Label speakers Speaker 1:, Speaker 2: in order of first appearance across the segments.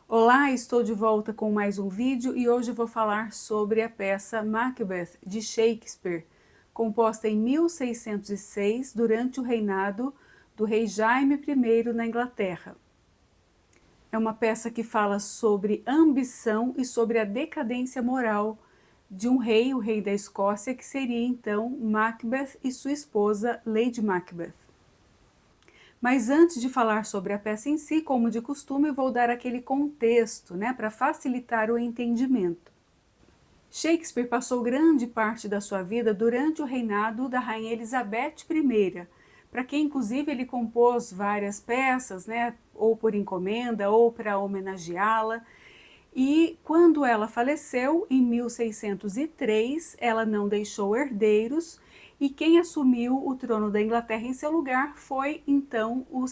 Speaker 1: Olá, estou de volta com mais um vídeo e hoje vou falar sobre a peça Macbeth de Shakespeare, composta em 1606 durante o reinado do rei Jaime I na Inglaterra. É uma peça que fala sobre ambição e sobre a decadência moral de um rei, o rei da Escócia, que seria então Macbeth e sua esposa Lady Macbeth. Mas antes de falar sobre a peça em si, como de costume, vou dar aquele contexto, para facilitar o entendimento. Shakespeare passou grande parte da sua vida durante o reinado da rainha Elizabeth I, para quem inclusive ele compôs várias peças, ou por encomenda ou para homenageá-la. E quando ela faleceu, em 1603, ela não deixou herdeiros e quem assumiu o trono da Inglaterra em seu lugar foi então o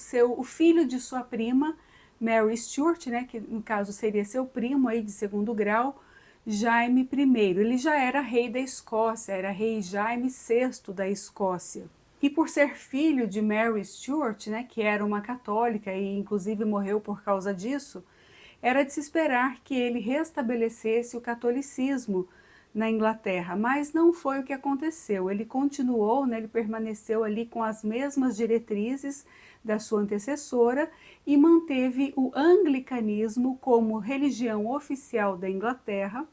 Speaker 1: filho de sua prima, Mary Stuart, que no caso seria seu primo aí de segundo grau, Jaime I. Ele já era rei da Escócia, era rei Jaime VI da Escócia. E por ser filho de Mary Stuart, que era uma católica e inclusive morreu por causa disso, era de se esperar que ele restabelecesse o catolicismo na Inglaterra, mas não foi o que aconteceu. Ele continuou, ele permaneceu ali com as mesmas diretrizes da sua antecessora e manteve o anglicanismo como religião oficial da Inglaterra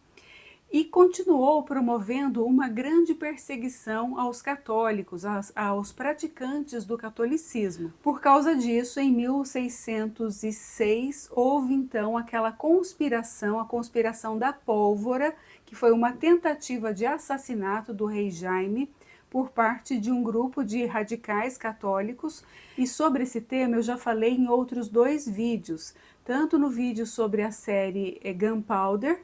Speaker 1: e continuou promovendo uma grande perseguição aos católicos, aos praticantes do catolicismo. Por causa disso, em 1606, houve então aquela conspiração, a conspiração da pólvora, que foi uma tentativa de assassinato do rei Jaime por parte de um grupo de radicais católicos. E sobre esse tema eu já falei em outros dois vídeos, tanto no vídeo sobre a série Gunpowder,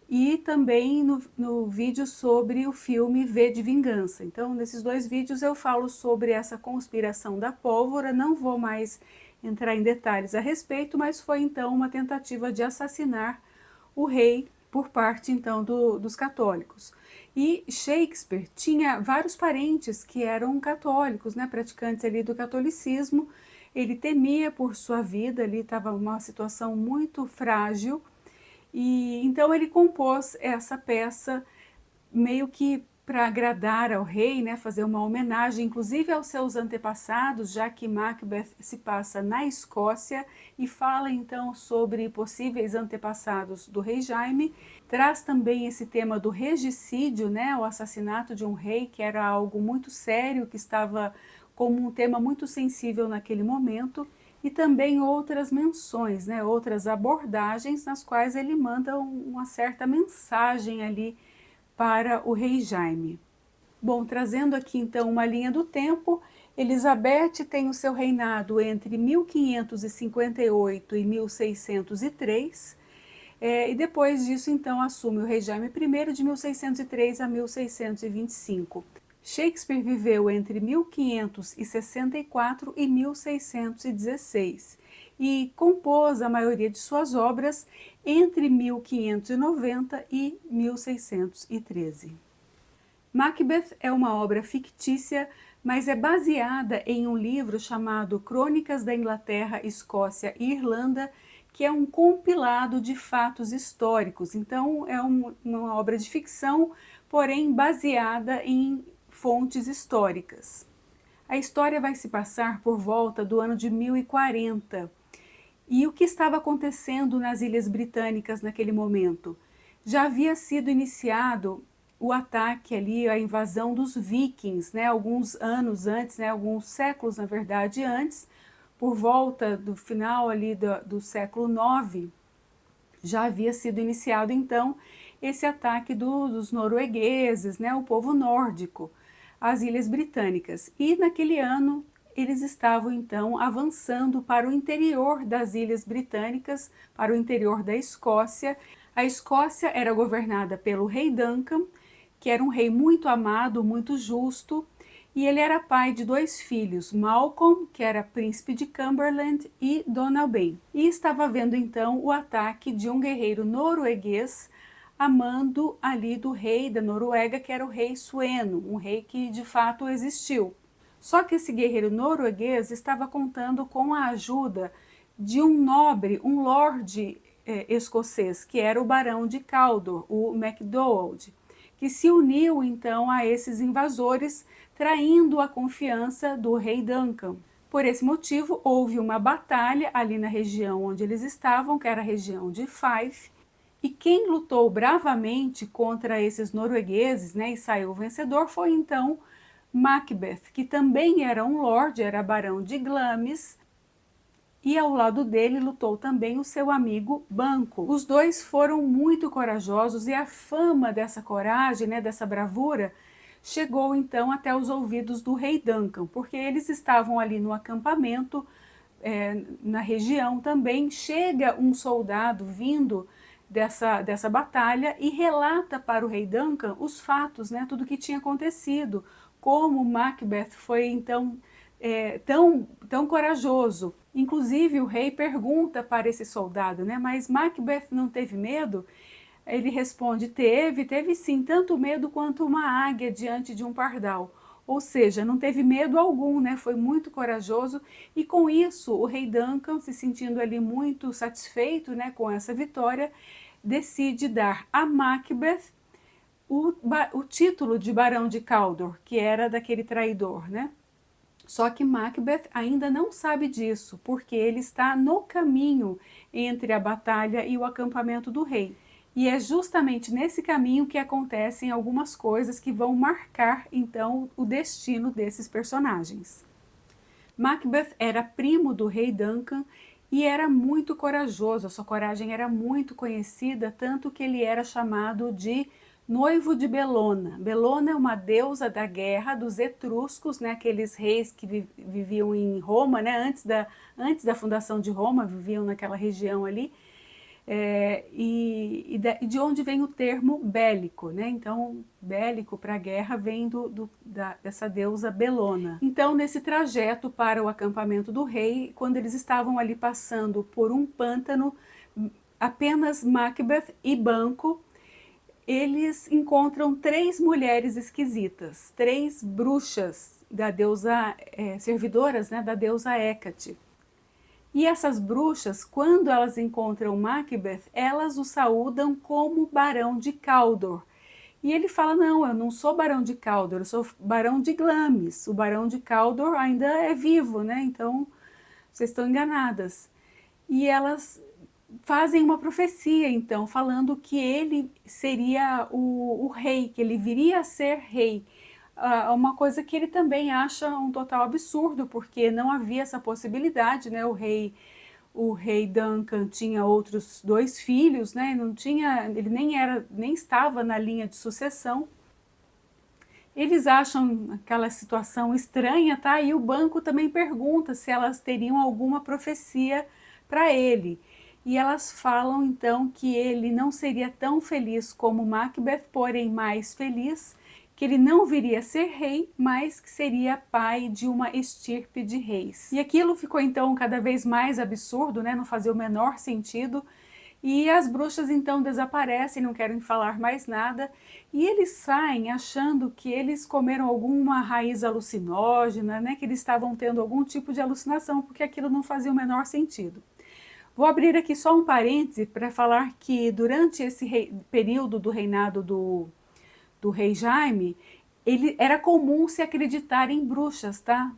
Speaker 1: e também no vídeo sobre o filme V de Vingança. Então, nesses dois vídeos eu falo sobre essa conspiração da pólvora, não vou mais entrar em detalhes a respeito, mas foi então uma tentativa de assassinar o rei por parte então dos católicos. E Shakespeare tinha vários parentes que eram católicos, praticantes ali do catolicismo. Ele temia por sua vida, ali estava uma situação muito frágil, e então ele compôs essa peça meio que para agradar ao rei, fazer uma homenagem, inclusive aos seus antepassados, já que Macbeth se passa na Escócia e fala então sobre possíveis antepassados do rei Jaime. Traz também esse tema do regicídio, o assassinato de um rei, que era algo muito sério, que estava como um tema muito sensível naquele momento, e também outras menções, outras abordagens nas quais ele manda uma certa mensagem ali para o rei Jaime. Bom, trazendo aqui então uma linha do tempo, Elizabeth tem o seu reinado entre 1558 e 1603, e depois disso então assume o rei Jaime I de 1603 a 1625. Shakespeare viveu entre 1564 e 1616 e compôs a maioria de suas obras entre 1590 e 1613. Macbeth é uma obra fictícia, mas é baseada em um livro chamado Crônicas da Inglaterra, Escócia e Irlanda, que é um compilado de fatos históricos. Então é uma obra de ficção, porém baseada em fontes históricas. A história vai se passar por volta do ano de 1040. E o que estava acontecendo nas Ilhas Britânicas naquele momento? Já havia sido iniciado o ataque ali, a invasão dos vikings, alguns anos antes, alguns séculos na verdade antes, por volta do final ali do século IX, já havia sido iniciado então esse ataque dos noruegueses, o povo nórdico, às Ilhas Britânicas. E naquele ano eles estavam então avançando para o interior das Ilhas Britânicas, para o interior da Escócia. A Escócia era governada pelo rei Duncan, que era um rei muito amado, muito justo, e ele era pai de dois filhos, Malcolm, que era príncipe de Cumberland, e Donalbain. E estava vendo então o ataque de um guerreiro norueguês amando ali do rei da Noruega, que era o rei Sueno, um rei que de fato existiu. Só que esse guerreiro norueguês estava contando com a ajuda de um nobre, um lorde escocês, que era o barão de Cawdor, o MacDonald, que se uniu então a esses invasores, traindo a confiança do rei Duncan. Por esse motivo, houve uma batalha ali na região onde eles estavam, que era a região de Fife, e quem lutou bravamente contra esses noruegueses, né, e saiu vencedor foi então Macbeth, que também era um lord, era barão de Glamis, e ao lado dele lutou também o seu amigo Banco. Os dois foram muito corajosos e a fama dessa coragem, né, dessa bravura, chegou então até os ouvidos do rei Duncan, porque eles estavam ali no acampamento, na região também. Chega um soldado vindo dessa batalha e relata para o rei Duncan os fatos, né, tudo que tinha acontecido, como Macbeth foi então tão corajoso. Inclusive o rei pergunta para esse soldado, né, mas Macbeth não teve medo? Ele responde, teve sim, tanto medo quanto uma águia diante de um pardal. Ou seja, não teve medo algum, né? Foi muito corajoso, e com isso o rei Duncan, se sentindo ali muito satisfeito, né, com essa vitória, decide dar a Macbeth o título de Barão de Cawdor, que era daquele traidor, né? Só que Macbeth ainda não sabe disso, porque ele está no caminho entre a batalha e o acampamento do rei. E é justamente nesse caminho que acontecem algumas coisas que vão marcar então o destino desses personagens. Macbeth era primo do rei Duncan e era muito corajoso, a sua coragem era muito conhecida, tanto que ele era chamado de noivo de Belona. Belona é uma deusa da guerra dos etruscos, né, aqueles reis que viviam em Roma, né, antes da fundação de Roma, viviam naquela região ali. E de onde vem o termo bélico, né? Então, bélico para guerra vem dessa deusa Belona. Então, nesse trajeto para o acampamento do rei, quando eles estavam ali passando por um pântano, apenas Macbeth e Banco, eles encontram 3 mulheres esquisitas, 3 bruxas da deusa, servidoras, né, da deusa Hecate. E essas bruxas, quando elas encontram Macbeth, elas o saúdam como Barão de Cawdor. E ele fala, não, eu não sou Barão de Cawdor, eu sou Barão de Glamis. O Barão de Cawdor ainda é vivo, né? Então, vocês estão enganadas. E elas fazem uma profecia, então, falando que ele seria o rei, que ele viria a ser rei. Uma coisa que ele também acha um total absurdo, porque não havia essa possibilidade, né? O rei Duncan tinha outros 2 filhos, né? Não tinha, ele nem estava na linha de sucessão. Eles acham aquela situação estranha, tá? E o banco também pergunta se elas teriam alguma profecia para ele. E elas falam então que ele não seria tão feliz como Macbeth, porém mais feliz, que ele não viria a ser rei, mas que seria pai de uma estirpe de reis. E aquilo ficou então cada vez mais absurdo, né? Não fazia o menor sentido. E as bruxas então desaparecem, não querem falar mais nada, e eles saem achando que eles comeram alguma raiz alucinógena, né? Que eles estavam tendo algum tipo de alucinação, porque aquilo não fazia o menor sentido. Vou abrir aqui só um parêntese para falar que durante esse período do reinado do rei Jaime, era comum se acreditar em bruxas, tá?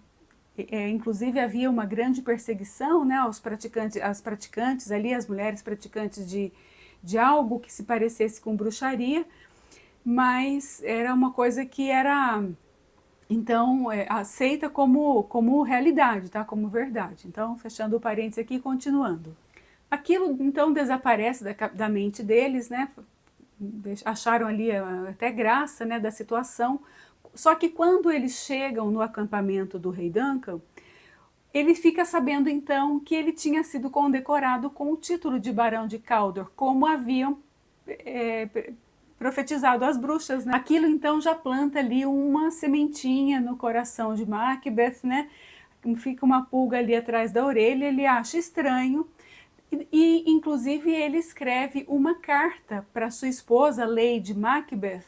Speaker 1: Inclusive havia uma grande perseguição, né, aos praticantes ali, as mulheres praticantes de algo que se parecesse com bruxaria, mas era uma coisa que era então aceita como realidade, tá? Como verdade. Então, fechando o parênteses aqui, continuando. Aquilo então desaparece da mente deles, né? Acharam ali até graça, né, da situação. Só que quando eles chegam no acampamento do rei Duncan, ele fica sabendo então que ele tinha sido condecorado com o título de Barão de Cawdor, como haviam profetizado as bruxas, né? Aquilo então já planta ali uma sementinha no coração de Macbeth, né? Fica uma pulga ali atrás da orelha, ele acha estranho. E inclusive ele escreve uma carta para sua esposa, Lady Macbeth,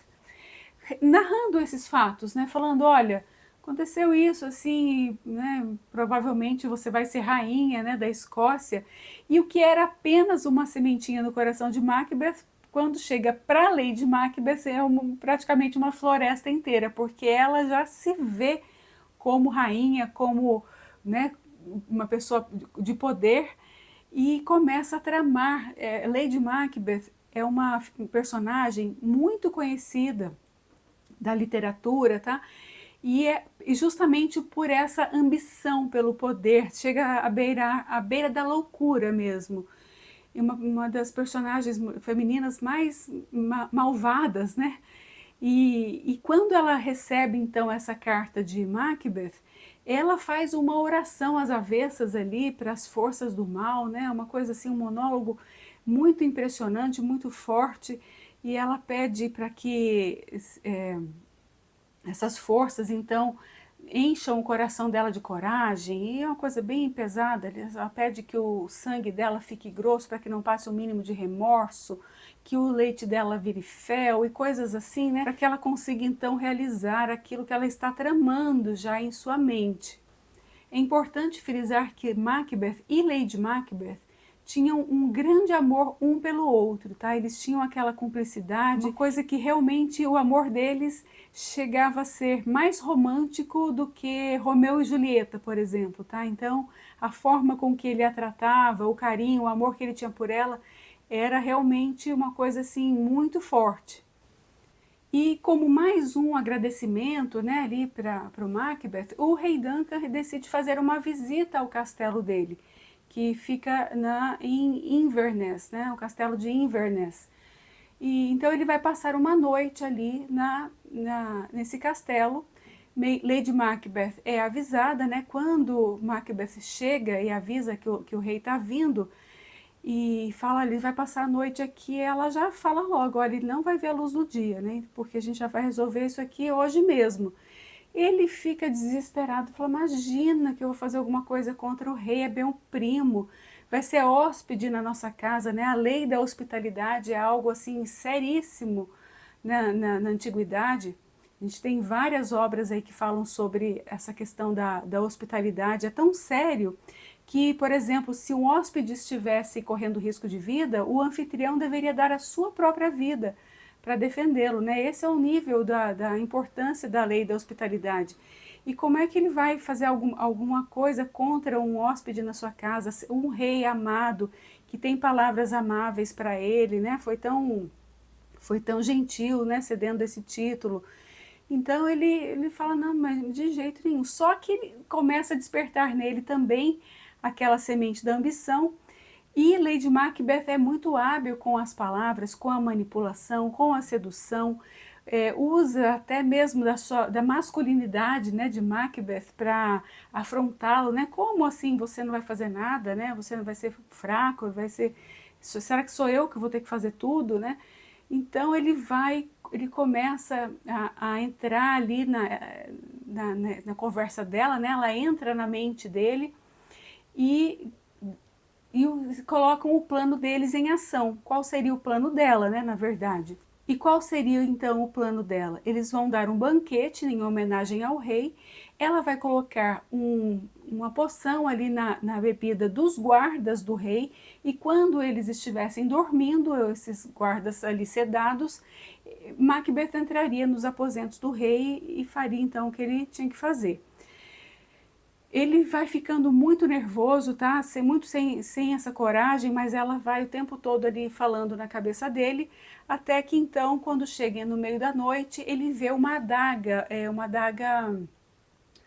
Speaker 1: narrando esses fatos, né? Falando, olha, Aconteceu isso, assim, né, provavelmente você vai ser rainha, né, da Escócia, e o que era apenas uma sementinha no coração de Macbeth, quando chega para a Lady Macbeth, é praticamente uma floresta inteira, porque ela já se vê como rainha, como, né, uma pessoa de poder, e começa a tramar. Lady Macbeth é uma personagem muito conhecida da literatura, tá? E justamente por essa ambição pelo poder, chega à beira da loucura mesmo. E uma das personagens femininas mais malvadas, né? E quando ela recebe então essa carta de Macbeth, ela faz uma oração às avessas ali para as forças do mal, né? Uma coisa assim, um monólogo muito impressionante, muito forte, e ela pede para que essas forças então encham o coração dela de coragem, e é uma coisa bem pesada. Ela pede que o sangue dela fique grosso para que não passe o mínimo de remorso, que o leite dela vire fel e coisas assim, né, para que ela consiga então realizar aquilo que ela está tramando já em sua mente. É importante frisar que Macbeth e Lady Macbeth tinham um grande amor um pelo outro, tá? Eles tinham aquela cumplicidade, uma coisa que realmente o amor deles chegava a ser mais romântico do que Romeu e Julieta, por exemplo, tá? Então, a forma com que ele a tratava, o carinho, o amor que ele tinha por ela, era realmente uma coisa assim muito forte. E como mais um agradecimento, né, ali para o Macbeth, o rei Duncan decide fazer uma visita ao castelo dele, que fica em Inverness, né, o castelo de Inverness. E então ele vai passar uma noite ali nesse castelo. Lady Macbeth é avisada, né, quando Macbeth chega e avisa que o rei está vindo, e fala, ele vai passar a noite aqui, ela já fala logo, olha, ele não vai ver a luz do dia, né? Porque a gente já vai resolver isso aqui hoje mesmo. Ele fica desesperado, fala, imagina que eu vou fazer alguma coisa contra o rei, é meu primo, vai ser hóspede na nossa casa, né? A lei da hospitalidade é algo assim seríssimo na antiguidade. A gente tem várias obras aí que falam sobre essa questão da hospitalidade, é tão sério que, por exemplo, se um hóspede estivesse correndo risco de vida, o anfitrião deveria dar a sua própria vida para defendê-lo, né? Esse é o nível da importância da lei da hospitalidade. E como é que ele vai fazer alguma coisa contra um hóspede na sua casa, um rei amado, que tem palavras amáveis para ele, né? Foi tão gentil, né? Cedendo esse título. Então ele fala, não, mas de jeito nenhum. Só que ele começa a despertar nele também aquela semente da ambição. E Lady Macbeth é muito hábil com as palavras, com a manipulação, com a sedução, usa até mesmo da masculinidade, né, de Macbeth para afrontá-lo, né? Como assim você não vai fazer nada, né? Você não vai ser fraco, será que sou eu que vou ter que fazer tudo, né? Então ele começa a entrar ali na conversa dela, né? Ela entra na mente dele e colocam o plano deles em ação. Qual seria o plano dela, né, na verdade? E qual seria então o plano dela? Eles vão dar um banquete em homenagem ao rei, ela vai colocar uma poção ali na bebida dos guardas do rei, e quando eles estivessem dormindo, esses guardas ali sedados, Macbeth entraria nos aposentos do rei e faria então o que ele tinha que fazer. Ele vai ficando muito nervoso, tá? Sem essa coragem, mas ela vai o tempo todo ali falando na cabeça dele, até que então, quando chega no meio da noite, ele vê uma adaga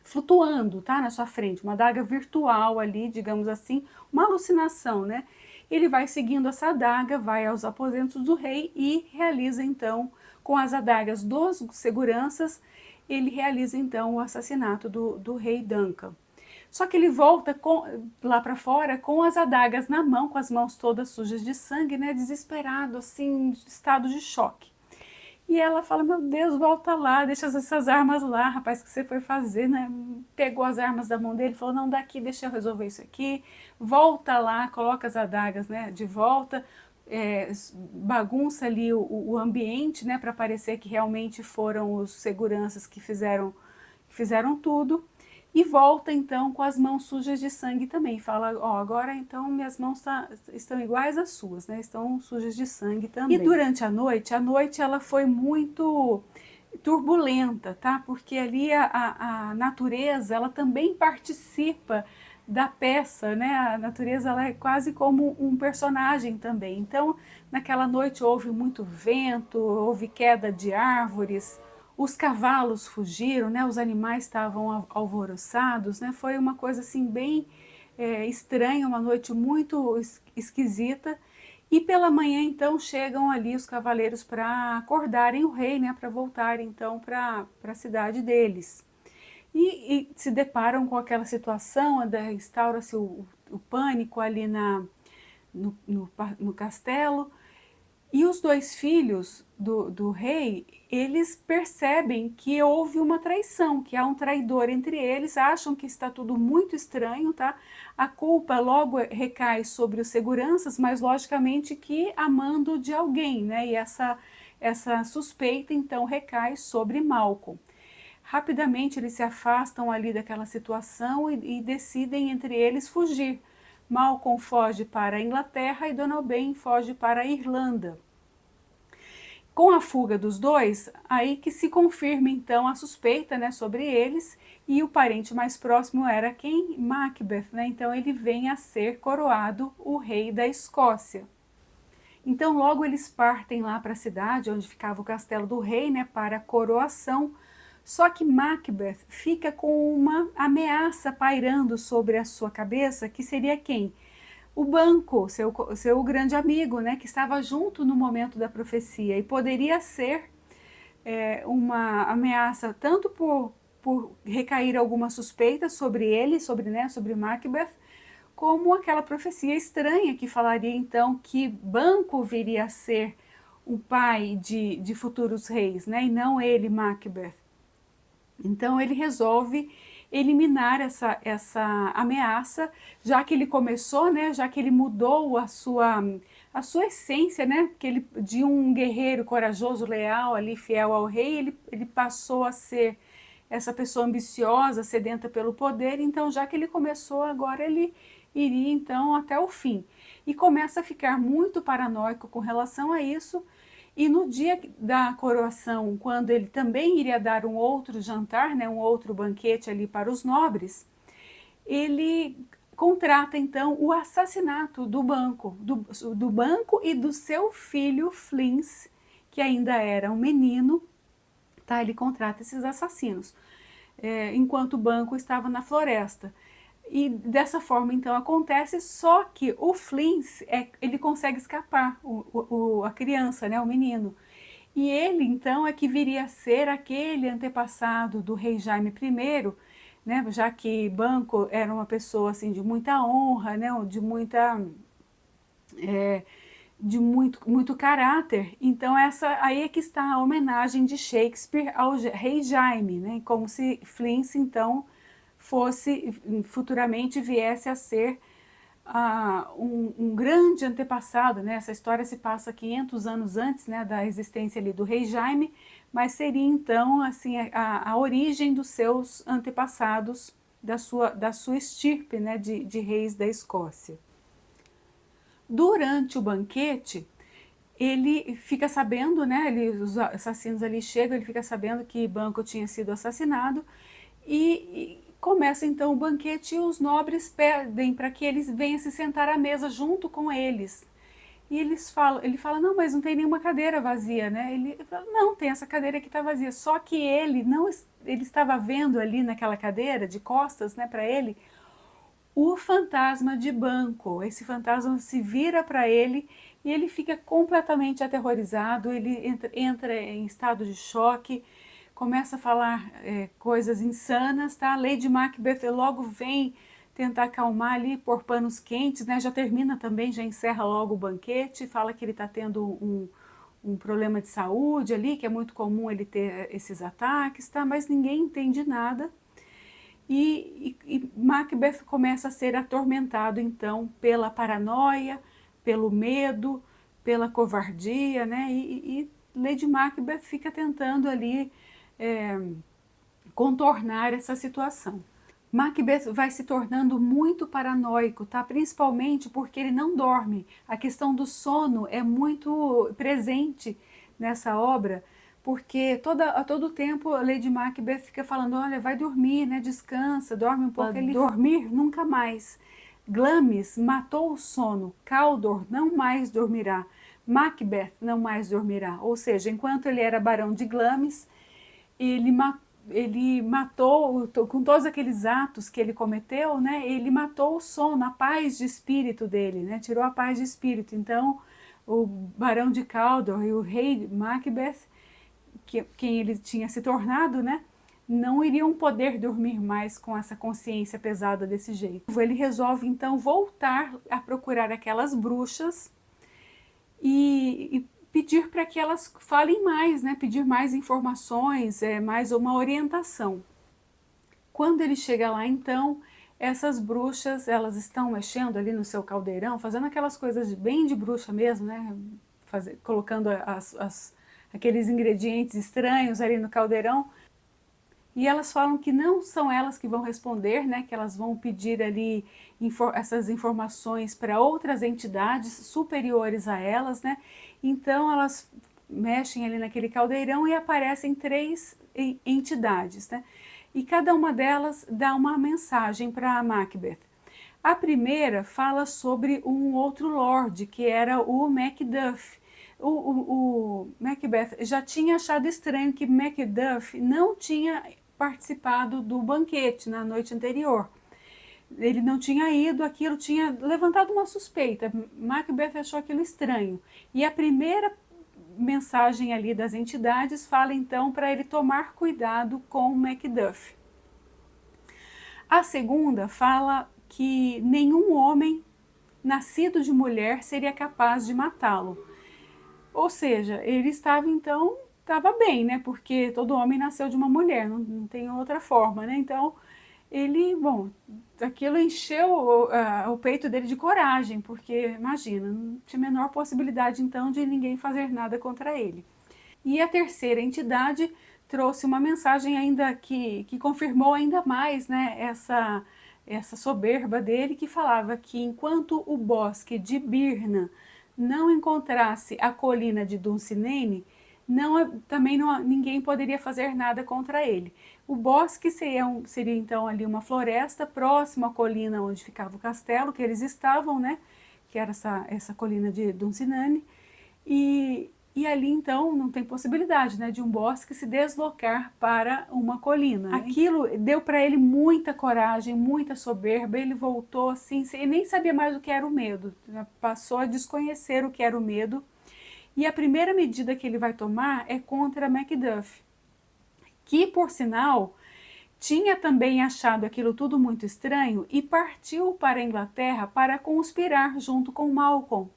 Speaker 1: flutuando, tá? Na sua frente, uma adaga virtual ali, digamos assim, uma alucinação, né? Ele vai seguindo essa adaga, vai aos aposentos do rei e realiza então, com as adagas dos seguranças, ele realiza então o assassinato do rei Duncan. Só que ele volta lá para fora com as adagas na mão, com as mãos todas sujas de sangue, né, desesperado, assim, em estado de choque. E ela fala, meu Deus, volta lá, deixa essas armas lá, rapaz, que você foi fazer, né? Pegou as armas da mão dele, falou, não, daqui, deixa eu resolver isso aqui. Volta lá, coloca as adagas, né, de volta, bagunça ali o ambiente, né, para parecer que realmente foram os seguranças fizeram tudo, e volta então com as mãos sujas de sangue também. Fala, ó, agora então minhas mãos estão iguais às suas, né? Estão sujas de sangue também. E durante a noite ela foi muito turbulenta, tá? Porque ali a natureza, ela também participa da peça, né? A natureza, ela é quase como um personagem também. Então, naquela noite houve muito vento, houve queda de árvores, os cavalos fugiram, né? Os animais estavam alvoroçados, né? Foi uma coisa assim bem estranha, uma noite muito esquisita. E pela manhã então chegam ali os cavaleiros para acordarem o rei, né? Para voltar então para a cidade deles. E se deparam com aquela situação, instaura-se o pânico ali no castelo. E os dois filhos do rei, eles percebem que houve uma traição, que há um traidor entre eles, acham que está tudo muito estranho, tá? A culpa logo recai sobre os seguranças, mas logicamente que a mando de alguém, né? E essa suspeita então recai sobre Malcolm. Rapidamente eles se afastam ali daquela situação e decidem entre eles fugir. Malcolm foge para a Inglaterra e Dona Ben foge para a Irlanda. Com a fuga dos dois, aí que se confirma então a suspeita, né, sobre eles, e o parente mais próximo era quem? Macbeth, né? Então ele vem a ser coroado o rei da Escócia. Então logo eles partem lá para a cidade onde ficava o castelo do rei, né, para a coroação. Só que Macbeth fica com uma ameaça pairando sobre a sua cabeça, que seria quem? O Banquo, seu grande amigo, né, que estava junto no momento da profecia, e poderia ser uma ameaça tanto por recair alguma suspeita sobre ele, sobre Macbeth, como aquela profecia estranha que falaria então que Banquo viria a ser o pai de futuros reis, né, e não ele, Macbeth. Então ele resolve eliminar essa ameaça, já que ele começou, né, já que ele mudou a sua essência, né, que ele, de um guerreiro corajoso, leal, ali, fiel ao rei, ele passou a ser essa pessoa ambiciosa, sedenta pelo poder. Então, já que ele começou, agora ele iria então até o fim. E começa a ficar muito paranoico com relação a isso. E no dia da coroação, quando ele também iria dar um outro jantar, né, um outro banquete ali para os nobres, ele contrata então o assassinato do banco e do seu filho Flins, que ainda era um menino, tá? Ele contrata esses assassinos, enquanto o banco estava na floresta. E dessa forma então acontece, só que o Flins, ele consegue escapar, a criança, né, o menino. E ele então é que viria a ser aquele antepassado do rei Jaime I, né, já que Banco era uma pessoa assim de muita honra, né, de muito caráter. Então aí é que está a homenagem de Shakespeare ao rei Jaime, né, como se Flins então futuramente viesse a ser um grande antepassado, né? Essa história se passa 500 anos antes, né, da existência ali do rei Jaime, mas seria então assim a origem dos seus antepassados, da sua estirpe, né, de reis da Escócia. Durante o banquete, ele fica sabendo, né, os assassinos ali chegam, ele fica sabendo que Banquo tinha sido assassinado, e começa então o banquete, e os nobres pedem para que eles venham se sentar à mesa junto com eles. E ele fala, não, mas não tem nenhuma cadeira vazia, né? Ele fala, não, tem essa cadeira que está vazia. Só que ele estava vendo ali naquela cadeira, de costas, né, para ele, o fantasma de Banquo. Esse fantasma se vira para ele e ele fica completamente aterrorizado, ele entra em estado de choque, começa a falar coisas insanas, tá? Lady Macbeth logo vem tentar acalmar ali, pôr panos quentes, né? Já termina também, já encerra logo o banquete, fala que ele está tendo um problema de saúde ali, que é muito comum ele ter esses ataques, tá? Mas ninguém entende nada. E Macbeth começa a ser atormentado então pela paranoia, pelo medo, pela covardia, né? E Lady Macbeth fica tentando ali contornar essa situação. Macbeth vai se tornando muito paranoico, tá? Principalmente porque ele não dorme. A questão do sono é muito presente nessa obra, porque a todo tempo a Lady Macbeth fica falando, olha, vai dormir, né? Descansa, dorme um pouco. Ele dormir nunca mais. Glamis matou o sono, Cawdor não mais dormirá, Macbeth não mais dormirá. Ou seja, enquanto ele era barão de Glamis, ele matou, com todos aqueles atos que ele cometeu, né, ele matou o sono, a paz de espírito dele, né, tirou a paz de espírito. Então, o barão de Cawdor e o rei Macbeth, quem ele tinha se tornado, né, não iriam poder dormir mais com essa consciência pesada desse jeito. Ele resolve, então, voltar a procurar aquelas bruxas e pedir para que elas falem mais, né? Pedir mais informações, mais uma orientação. Quando ele chega lá, então, essas bruxas, elas estão mexendo ali no seu caldeirão, fazendo aquelas coisas bem de bruxa mesmo, né? Colocando aqueles ingredientes estranhos ali no caldeirão. E elas falam que não são elas que vão responder, né? Que elas vão pedir ali essas informações para outras entidades superiores a elas, né? Então elas mexem ali naquele caldeirão e aparecem 3 entidades, né? E cada uma delas dá uma mensagem para Macbeth. A primeira fala sobre um outro lord, que era o Macduff. O Macbeth já tinha achado estranho que Macduff não tinha participado do banquete na noite anterior. Ele não tinha ido, aquilo tinha levantado uma suspeita. Macbeth achou aquilo estranho. E a primeira mensagem ali das entidades fala então para ele tomar cuidado com Macduff. A segunda fala que nenhum homem nascido de mulher seria capaz de matá-lo. Ou seja, ele estava então, estava bem, né? Porque todo homem nasceu de uma mulher, não tem outra forma, né? Então, ele, bom, aquilo encheu o peito dele de coragem, porque, imagina, não tinha a menor possibilidade então de ninguém fazer nada contra ele. E a terceira entidade trouxe uma mensagem ainda que confirmou ainda mais, né, essa soberba dele, que falava que enquanto o bosque de Birna não encontrasse a colina de Dunsinane, ninguém poderia fazer nada contra ele. O bosque seria então ali uma floresta próxima à colina onde ficava o castelo, que eles estavam, né, que era essa colina de Dunsinane, e ali então não tem possibilidade, né, de um bosque se deslocar para uma colina. Aquilo deu para ele muita coragem, muita soberba. Ele voltou assim, ele nem sabia mais o que era o medo, passou a desconhecer o que era o medo. E a primeira medida que ele vai tomar é contra Macduff, que por sinal tinha também achado aquilo tudo muito estranho e partiu para a Inglaterra para conspirar junto com Malcolm,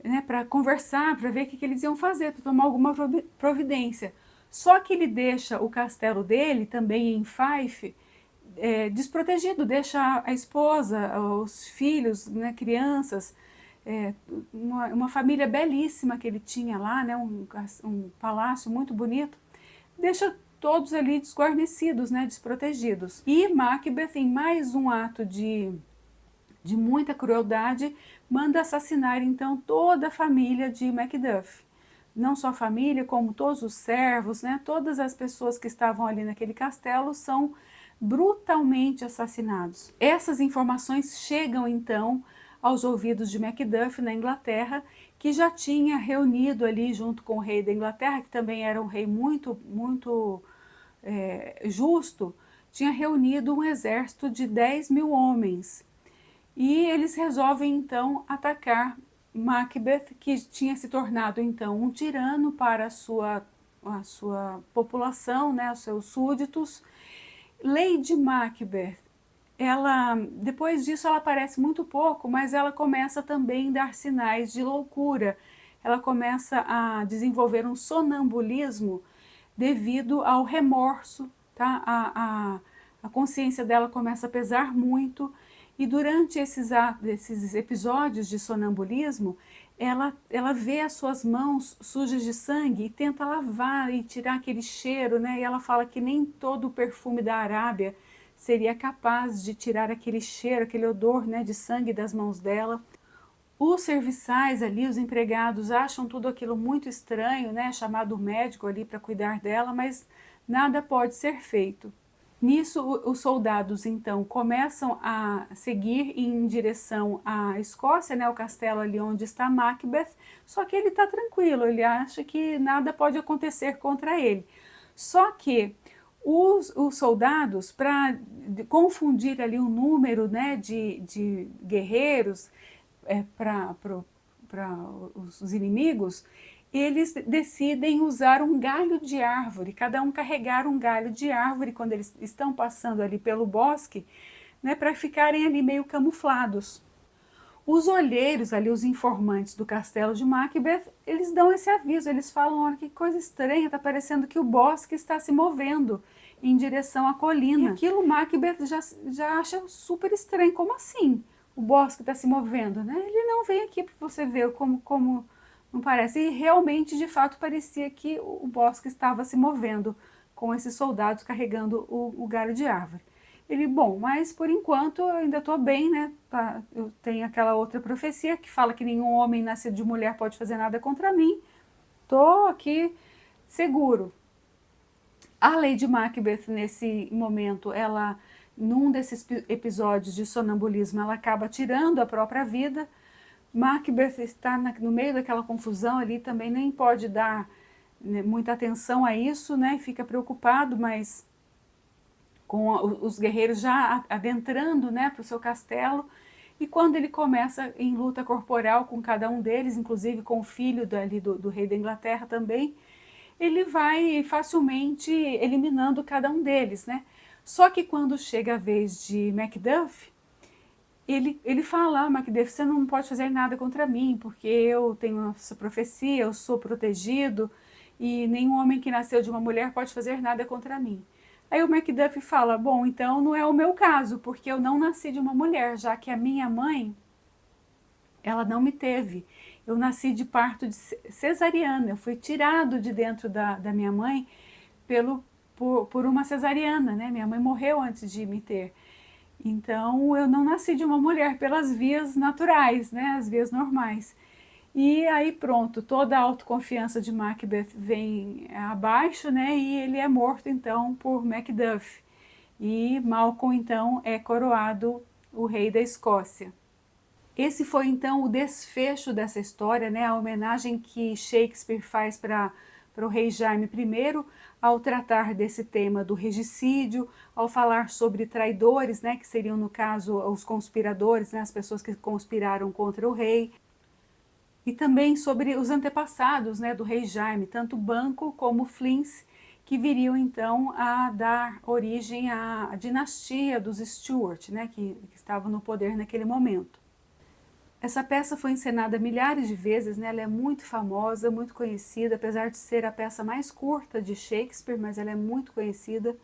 Speaker 1: né, para conversar, para ver o que eles iam fazer, para tomar alguma providência. Só que ele deixa o castelo dele, também em Fife, desprotegido, deixa a esposa, os filhos, né, crianças, uma família belíssima que ele tinha lá, né, um palácio muito bonito, deixa todos ali desguarnecidos, né, desprotegidos. E Macbeth, em mais um ato de muita crueldade, manda assassinar então toda a família de Macduff. Não só a família, como todos os servos, né? Todas as pessoas que estavam ali naquele castelo são brutalmente assassinados. Essas informações chegam então aos ouvidos de Macduff na Inglaterra, que já tinha reunido ali junto com o rei da Inglaterra, que também era um rei muito justo, tinha reunido um exército de 10.000 homens. E eles resolvem então atacar Macbeth, que tinha se tornado então um tirano para a sua população, né, os seus súditos. Lady Macbeth, depois disso ela aparece muito pouco, mas ela começa também a dar sinais de loucura. Ela começa a desenvolver um sonambulismo devido ao remorso, tá? A consciência dela começa a pesar muito. E durante esses episódios de sonambulismo, ela vê as suas mãos sujas de sangue e tenta lavar e tirar aquele cheiro, né? E ela fala que nem todo o perfume da Arábia seria capaz de tirar aquele cheiro, aquele odor, né, de sangue das mãos dela. Os serviçais ali, os empregados, acham tudo aquilo muito estranho, né? Chamado médico ali para cuidar dela, mas nada pode ser feito. Nisso, os soldados, então, começam a seguir em direção à Escócia, né, o castelo ali onde está Macbeth, só que ele está tranquilo, ele acha que nada pode acontecer contra ele. Só que os soldados, para confundir ali o número, né, de guerreiros para os inimigos, eles decidem usar um galho de árvore, cada um carregar um galho de árvore quando eles estão passando ali pelo bosque, né, para ficarem ali meio camuflados. Os olheiros ali, os informantes do castelo de Macbeth, eles dão esse aviso, eles falam, olha que coisa estranha, está parecendo que o bosque está se movendo em direção à colina. E aquilo Macbeth já acha super estranho, como assim? O bosque está se movendo, né? Ele não vem aqui para você ver como não parece. E realmente, de fato, parecia que o bosque estava se movendo com esses soldados carregando o galho de árvore. Ele, bom, mas por enquanto eu ainda estou bem, né? Eu tenho aquela outra profecia que fala que nenhum homem nascido de mulher pode fazer nada contra mim. Estou aqui seguro. A Lady Macbeth, nesse momento, num desses episódios de sonambulismo, ela acaba tirando a própria vida. Macbeth está no meio daquela confusão ali, também nem pode dar, né, muita atenção a isso, né? Fica preocupado, mas com os guerreiros já adentrando, né, para o seu castelo, e quando ele começa em luta corporal com cada um deles, inclusive com o filho do rei da Inglaterra também, ele vai facilmente eliminando cada um deles, né? Só que quando chega a vez de Macduff, ele fala, Macduff, você não pode fazer nada contra mim, porque eu tenho essa profecia, eu sou protegido, e nenhum homem que nasceu de uma mulher pode fazer nada contra mim. Aí o Macduff fala, bom, então não é o meu caso, porque eu não nasci de uma mulher, já que a minha mãe, ela não me teve. Eu nasci de parto cesariana, eu fui tirado de dentro da minha mãe por uma cesariana, né? Minha mãe morreu antes de me ter. Então eu não nasci de uma mulher pelas vias naturais, né? As vias normais. E aí pronto, toda a autoconfiança de Macbeth vem abaixo, né? E ele é morto então por Macduff. E Malcolm então é coroado o rei da Escócia. Esse foi então o desfecho dessa história, né? A homenagem que Shakespeare faz para o rei Jaime I, ao tratar desse tema do regicídio, ao falar sobre traidores, né? Que seriam no caso os conspiradores, né? As pessoas que conspiraram contra o rei. E também sobre os antepassados, né, do rei Jaime, tanto Banquo como Flints, que viriam então a dar origem à dinastia dos Stuart, né, que estavam no poder naquele momento. Essa peça foi encenada milhares de vezes, né, ela é muito famosa, muito conhecida, apesar de ser a peça mais curta de Shakespeare, mas ela é muito conhecida.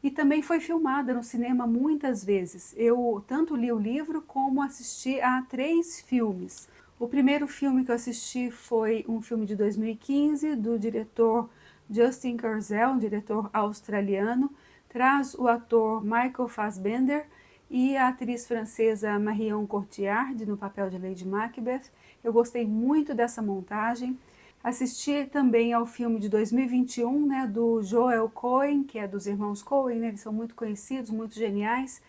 Speaker 1: E também foi filmada no cinema muitas vezes. Eu tanto li o livro como assisti a 3 filmes. O primeiro filme que eu assisti foi um filme de 2015, do diretor Justin Kurzel, um diretor australiano. Traz o ator Michael Fassbender e a atriz francesa Marion Cotillard no papel de Lady Macbeth. Eu gostei muito dessa montagem. Assisti também ao filme de 2021, né, do Joel Coen, que é dos irmãos Coen, né, eles são muito conhecidos, muito geniais.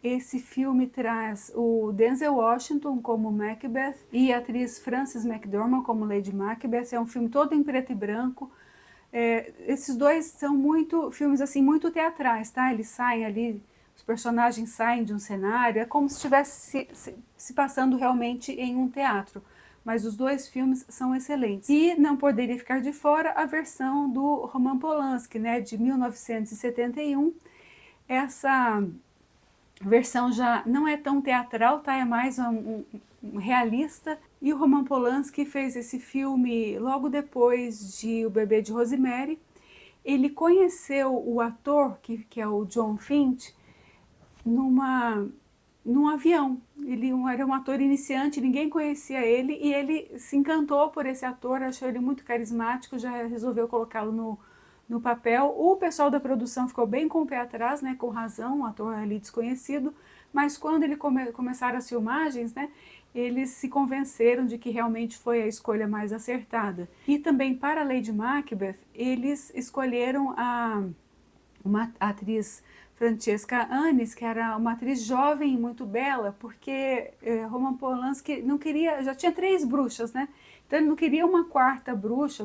Speaker 1: Esse filme traz o Denzel Washington como Macbeth e a atriz Frances McDormand como Lady Macbeth. É um filme todo em preto e branco. Esses dois são filmes assim muito teatrais, tá? Eles saem ali, os personagens saem de um cenário, é como se estivesse se passando realmente em um teatro. Mas os 2 filmes são excelentes. E não poderia ficar de fora a versão do Roman Polanski, né, de 1971. Essa versão já não é tão teatral, tá? É mais um realista. E o Roman Polanski fez esse filme logo depois de O Bebê de Rosemary. Ele conheceu o ator, que é o John Finch, num avião. Ele era um ator iniciante, ninguém conhecia ele, e ele se encantou por esse ator, achou ele muito carismático, já resolveu colocá-lo no papel. O pessoal da produção ficou bem com o pé atrás, né, com razão, um ator ali desconhecido, mas quando ele começaram as filmagens, né, eles se convenceram de que realmente foi a escolha mais acertada. E também para a Lady Macbeth, eles escolheram uma atriz, Francesca Annis, que era uma atriz jovem e muito bela, porque Roman Polanski não queria, já tinha 3 bruxas, né? Então ele não queria uma 4ª bruxa,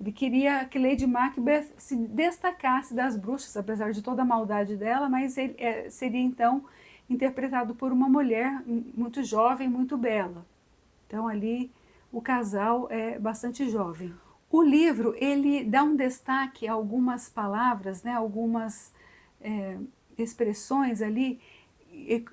Speaker 1: ele queria que Lady Macbeth se destacasse das bruxas, apesar de toda a maldade dela, mas ele seria então interpretado por uma mulher muito jovem, muito bela. Então ali o casal é bastante jovem. O livro, ele dá um destaque a algumas palavras, né, algumas expressões ali,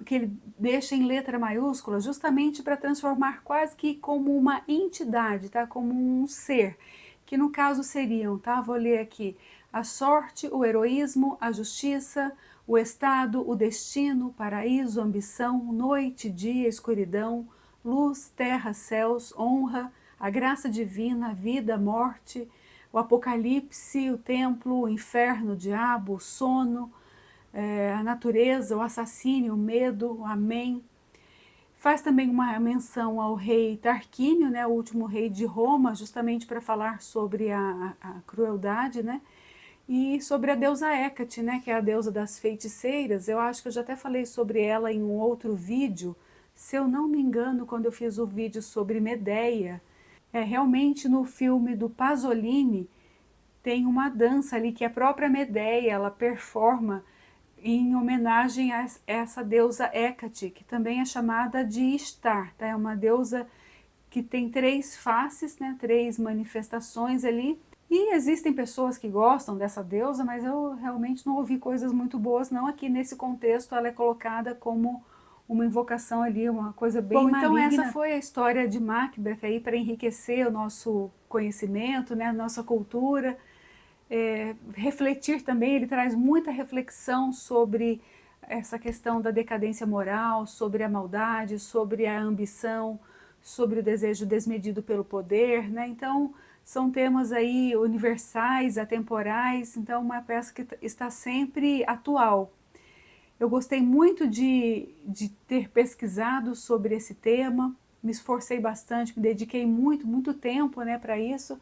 Speaker 1: que ele deixa em letra maiúscula, justamente para transformar quase que como uma entidade, tá? Como um ser, que no caso seriam, tá? Vou ler aqui: a sorte, o heroísmo, a justiça, o estado, o destino, paraíso, ambição, noite, dia, escuridão, luz, terra, céus, honra, a graça divina, vida, morte, o apocalipse, o templo, o inferno, o diabo, o sono, a natureza, o assassínio, o medo, o amém. Faz também uma menção ao rei Tarquínio, né, o último rei de Roma, justamente para falar sobre a crueldade, né, e sobre a deusa Hécate, né, que é a deusa das feiticeiras. Eu acho que eu já até falei sobre ela em um outro vídeo, se eu não me engano, quando eu fiz o vídeo sobre Medeia. Realmente no filme do Pasolini tem uma dança ali que a própria Medeia, ela performa em homenagem a essa deusa Hécate, que também é chamada de Ishtar, tá? É uma deusa que tem 3 faces, né? 3 manifestações ali. E existem pessoas que gostam dessa deusa, mas eu realmente não ouvi coisas muito boas, não. Aqui nesse contexto ela é colocada como uma invocação ali, uma coisa bem maligna. Então essa foi a história de Macbeth aí para enriquecer o nosso conhecimento, né? A nossa cultura. Refletir também, ele traz muita reflexão sobre essa questão da decadência moral, sobre a maldade, sobre a ambição, sobre o desejo desmedido pelo poder, né? Então são temas aí universais, atemporais, então uma peça que está sempre atual. Eu gostei muito de ter pesquisado sobre esse tema, me esforcei bastante, me dediquei muito tempo, né, para isso.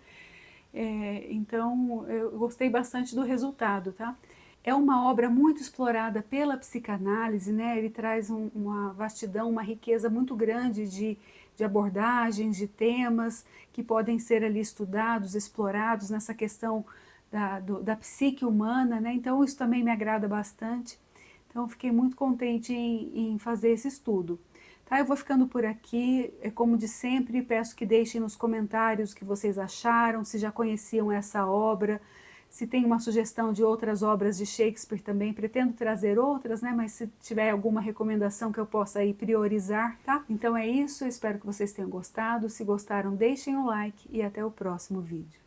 Speaker 1: Então eu gostei bastante do resultado, tá? É uma obra muito explorada pela psicanálise, né? Ele traz uma vastidão, uma riqueza muito grande de abordagens, de temas que podem ser ali estudados, explorados nessa questão da psique humana, né? Então isso também me agrada bastante. Então fiquei muito contente em fazer esse estudo. Tá, eu vou ficando por aqui, como de sempre, peço que deixem nos comentários o que vocês acharam, se já conheciam essa obra, se tem uma sugestão de outras obras de Shakespeare também, pretendo trazer outras, né, mas se tiver alguma recomendação que eu possa aí priorizar, tá? Então é isso, eu espero que vocês tenham gostado, se gostaram deixem um like e até o próximo vídeo.